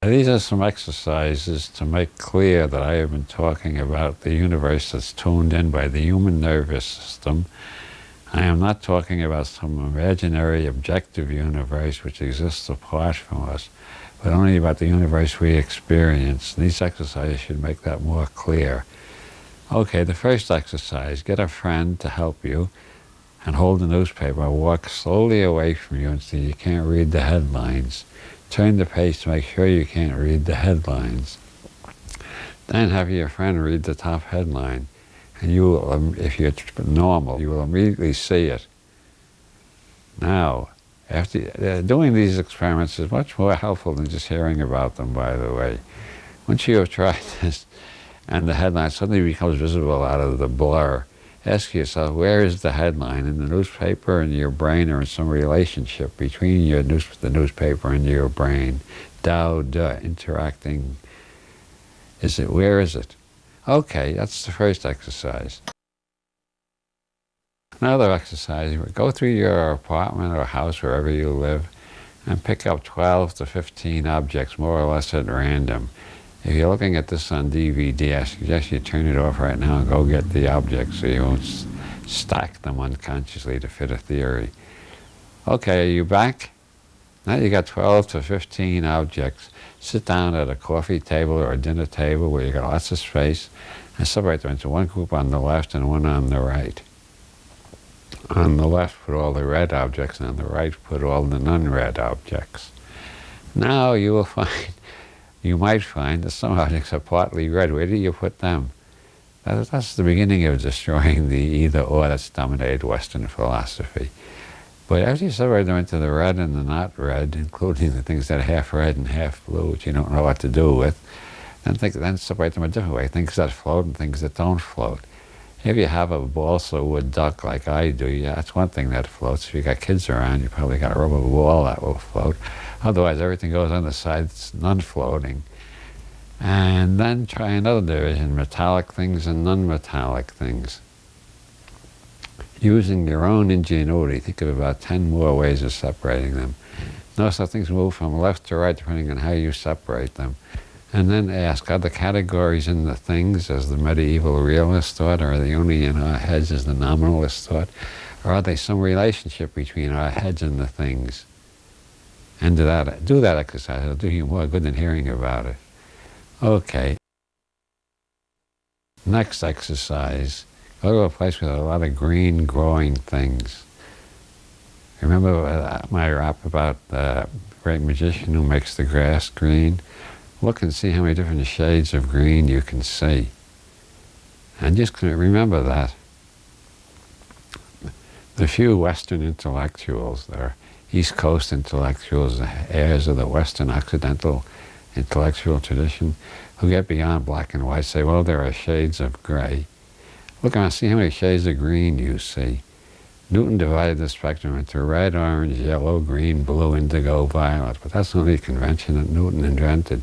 These are some exercises to make clear that I have been talking about the universe that's tuned in by the human nervous system. I am not talking about some imaginary objective universe which exists apart from us, but only about the universe we experience. These exercises should make that more clear. Okay, the first exercise, get a friend to help you and hold the newspaper. Walk slowly away from you until you can't read the headlines. Turn the page to make sure you can't read the headlines. Then have your friend read the top headline. And you will, if you're normal, you will immediately see it. Now, after doing these experiments is much more helpful than just hearing about them, by the way. Once you have tried this, and the headline suddenly becomes visible out of the blur, ask yourself, where is the headline? In the newspaper, in your brain, or in some relationship between the newspaper and your brain? Interacting. Where is it? Okay, that's the first exercise. Another exercise, go through your apartment or house, wherever you live, and pick up 12 to 15 objects, more or less at random. If you're looking at this on DVD, I suggest you turn it off right now and go get the objects so you won't stack them unconsciously to fit a theory. Okay, are you back? Now you got 12 to 15 objects. Sit down at a coffee table or a dinner table where you got lots of space and separate them into one group on the left and one on the right. On the left, put all the red objects, and on the right, put all the non-red objects. Now you might find that some objects are partly red. Where do you put them? That's the beginning of destroying the either-or that's dominated Western philosophy. But after you separate them into the red and the not red, including the things that are half red and half blue, which you don't know what to do with, then separate them a different way, things that float and things that don't float. If you have a balsa wood duck like I do, yeah, that's one thing that floats. If you got kids around, you probably got a rubber ball that will float. Otherwise, everything goes on the side that's non-floating. And then try another division, metallic things and non-metallic things. Using your own ingenuity, think of about 10 more ways of separating them. Notice how things move from left to right depending on how you separate them. And then ask, are the categories in the things as the medieval realist thought, or are they only in our heads as the nominalist thought? Or are they some relationship between our heads and the things? And do that exercise. It'll do you more good than hearing about it. Okay. Next exercise. Go to a place with a lot of green growing things. Remember my rap about the great magician who makes the grass green? Look and see how many different shades of green you can see. And just remember that. The few Western intellectuals, they're East Coast intellectuals, heirs of the Western Occidental intellectual tradition, who get beyond black and white, say, well, there are shades of gray. Look around, see how many shades of green you see. Newton divided the spectrum into red, orange, yellow, green, blue, indigo, violet, but that's only a convention that Newton invented.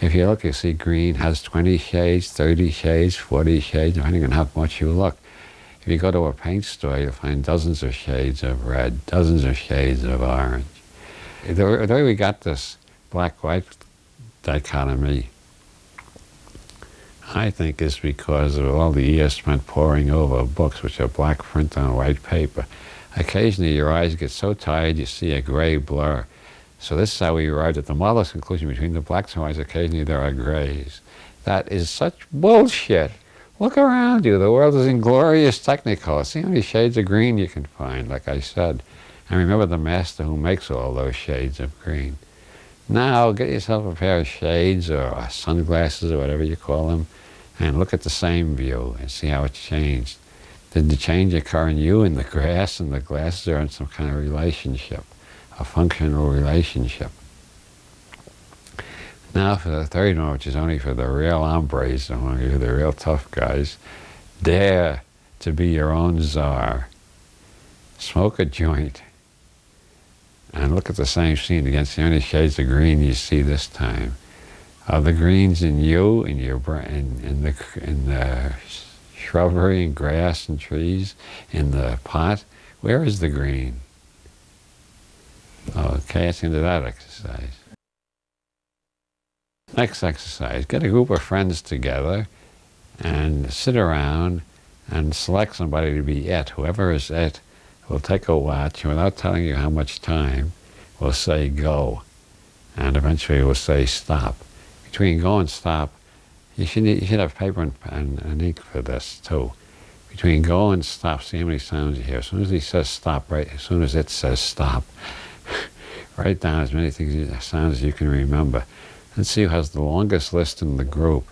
If you look, you see green has 20 shades, 30 shades, 40 shades, depending on how much you look. If you go to a paint store, you'll find dozens of shades of red, dozens of shades of orange. The way we got this black-white dichotomy, I think, is because of all the years spent poring over books which are black print on white paper. Occasionally your eyes get so tired you see a gray blur. So this is how we arrived at the marvelous conclusion: between the blacks and whites, occasionally there are grays. That is such bullshit. Look around you. The world is inglorious technicolor. See how many shades of green you can find, like I said. And remember the master who makes all those shades of green. Now get yourself a pair of shades or sunglasses or whatever you call them, and look at the same view and see how it's changed. Did the change occur in you, in the grass, and the glasses, or in some kind of relationship, a functional relationship? Now for the third one, which is only for the real hombres among you, the real tough guys. Dare to be your own czar. Smoke a joint and look at the same scene again. See how many shades of green you see this time. Are the greens in you, in your brain, in the shrubbery and grass and trees, in the pot? Where is the green? Okay, that's the end of that exercise. Next exercise, get a group of friends together and sit around and select somebody to be it. Whoever is it will take a watch, and without telling you how much time, will say go. And eventually will say stop. Between go and stop, you should have paper and ink for this too. Between go and stop, see how many sounds you hear. As soon as he says stop, right, as soon as it says stop, write down as many sounds as you can remember. And see who has the longest list in the group.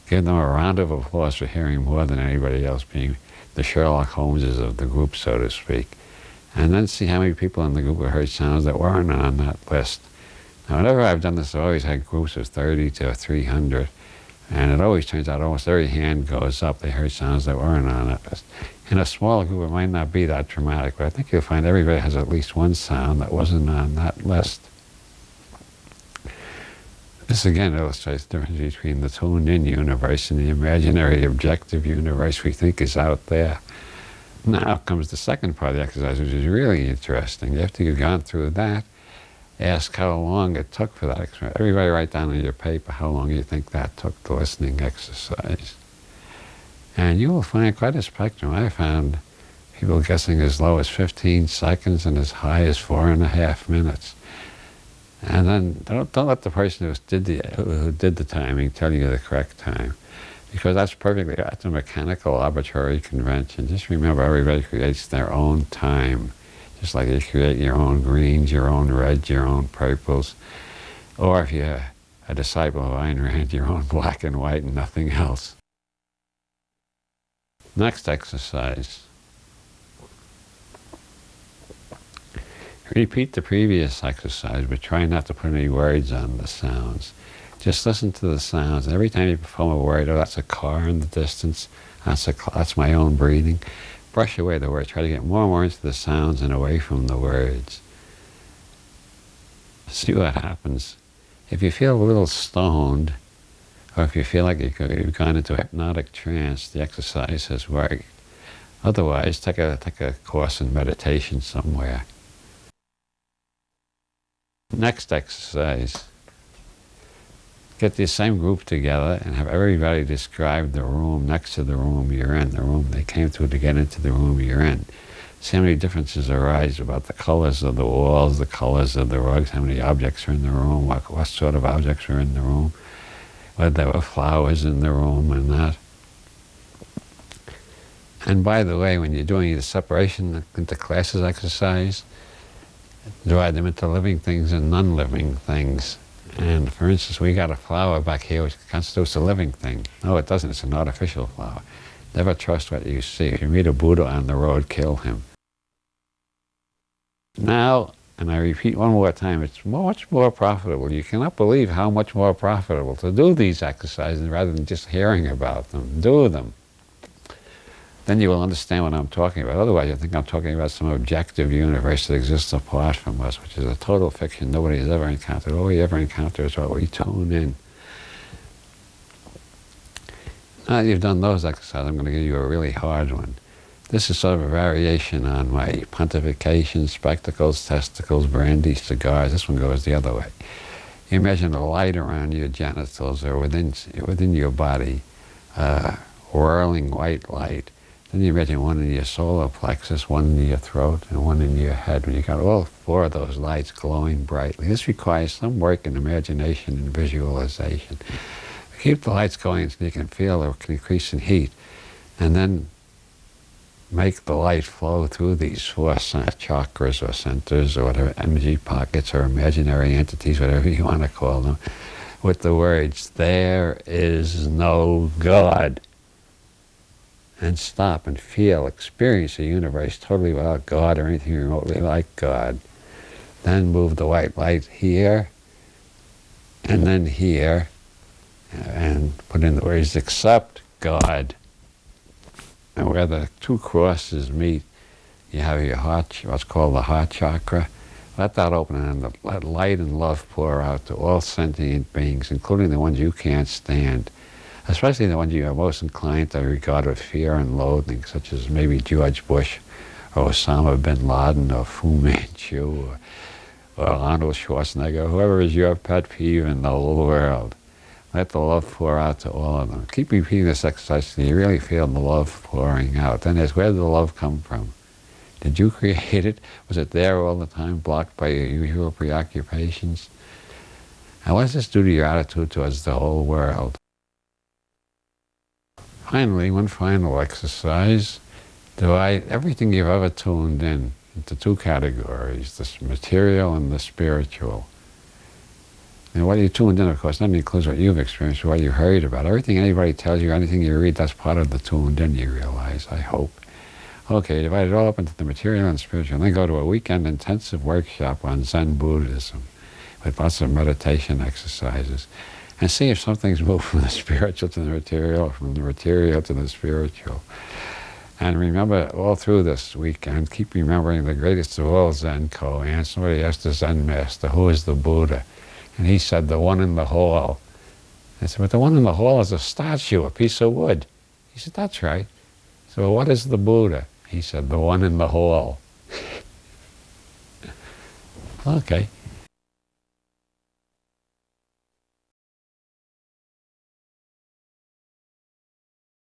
Give them a round of applause for hearing more than anybody else, being the Sherlock Holmeses of the group, so to speak. And then see how many people in the group have heard sounds that weren't on that list. Now, whenever I've done this, I've always had groups of 30 to 300, and it always turns out almost every hand goes up. They heard sounds that weren't on that list. In a smaller group, it might not be that dramatic, but I think you'll find everybody has at least one sound that wasn't on that list. This again illustrates the difference between the tuned-in universe and the imaginary objective universe we think is out there. Now comes the second part of the exercise, which is really interesting. After you've gone through that, ask how long it took for that exercise. Everybody write down on your paper how long you think that took, the listening exercise. And you will find quite a spectrum. I found people guessing as low as 15 seconds and as high as 4.5 minutes. And then don't let the person who did the timing tell you the correct time, because that's a mechanical arbitrary convention. Just remember, everybody creates their own time, just like you create your own greens, your own reds, your own purples, or if you're a disciple of Ayn Rand, your own black and white and nothing else. Next exercise. Repeat the previous exercise, but try not to put any words on the sounds. Just listen to the sounds. And every time you perform a word, oh, that's a car in the distance, that's my own breathing, brush away the words. Try to get more and more into the sounds and away from the words. See what happens. If you feel a little stoned, or if you feel like you've gone into a hypnotic trance, the exercise has worked. Otherwise, take a course in meditation somewhere. Next exercise. Get the same group together and have everybody describe the room next to the room you're in, the room they came to get into the room you're in. See how many differences arise about the colors of the walls, the colors of the rugs, how many objects are in the room, what sort of objects are in the room, whether there were flowers in the room and that. And by the way, when you're doing the separation into classes exercise, divide them into living things and non-living things. And for instance, we got a flower back here which constitutes a living thing. No, it doesn't. It's an artificial flower. Never trust what you see. If you meet a Buddha on the road, kill him. Now, and I repeat one more time, it's much more profitable. You cannot believe how much more profitable to do these exercises rather than just hearing about them. Do them. Then you will understand what I'm talking about. Otherwise, you think I'm talking about some objective universe that exists apart from us, which is a total fiction nobody has ever encountered. All we ever encounter is what we tune in. Now that you've done those exercises, I'm going to give you a really hard one. This is sort of a variation on my pontification, spectacles, testicles, brandy, cigars. This one goes the other way. You imagine a light around your genitals or within your body, whirling white light. Then you imagine one in your solar plexus, one in your throat, and one in your head. When you got all four of those lights glowing brightly. This requires some work in imagination and visualization. Keep the lights going so you can feel or can increase in heat, and then make the light flow through these four chakras or centers or whatever, energy pockets or imaginary entities, whatever you want to call them, with the words, "There is no God." And stop and feel, experience the universe totally without God or anything remotely like God. Then move the white light here, and then here, and put in the words, "Except God." And where the two crosses meet, you have your heart, what's called the heart chakra. Let that open and let light and love pour out to all sentient beings, including the ones you can't stand. Especially the ones you are most inclined to regard with fear and loathing, such as maybe George Bush, or Osama bin Laden, or Fu Manchu, or Arnold Schwarzenegger, whoever is your pet peeve in the whole world. Let the love pour out to all of them. Keep repeating this exercise until you really feel the love pouring out. Then ask, where did the love come from? Did you create it? Was it there all the time, blocked by your usual preoccupations? And what does this do to your attitude towards the whole world? Finally, one final exercise. Divide everything you've ever tuned in into two categories, the material and the spiritual. And what you tuned in, of course, that includes what you've experienced, what you heard about. Everything anybody tells you, anything you read, that's part of the tuned in, you realize, I hope. Okay, divide it all up into the material and spiritual, and then go to a weekend intensive workshop on Zen Buddhism with lots of meditation exercises, and see if something's moved from the spiritual to the material, from the material to the spiritual. And remember, all through this weekend, keep remembering the greatest of all Zen koans. Somebody asked the Zen master, who is the Buddha? And he said, the one in the hall. I said, but the one in the hall is a statue, a piece of wood. He said, that's right. So what is the Buddha? He said, the one in the hall. Okay.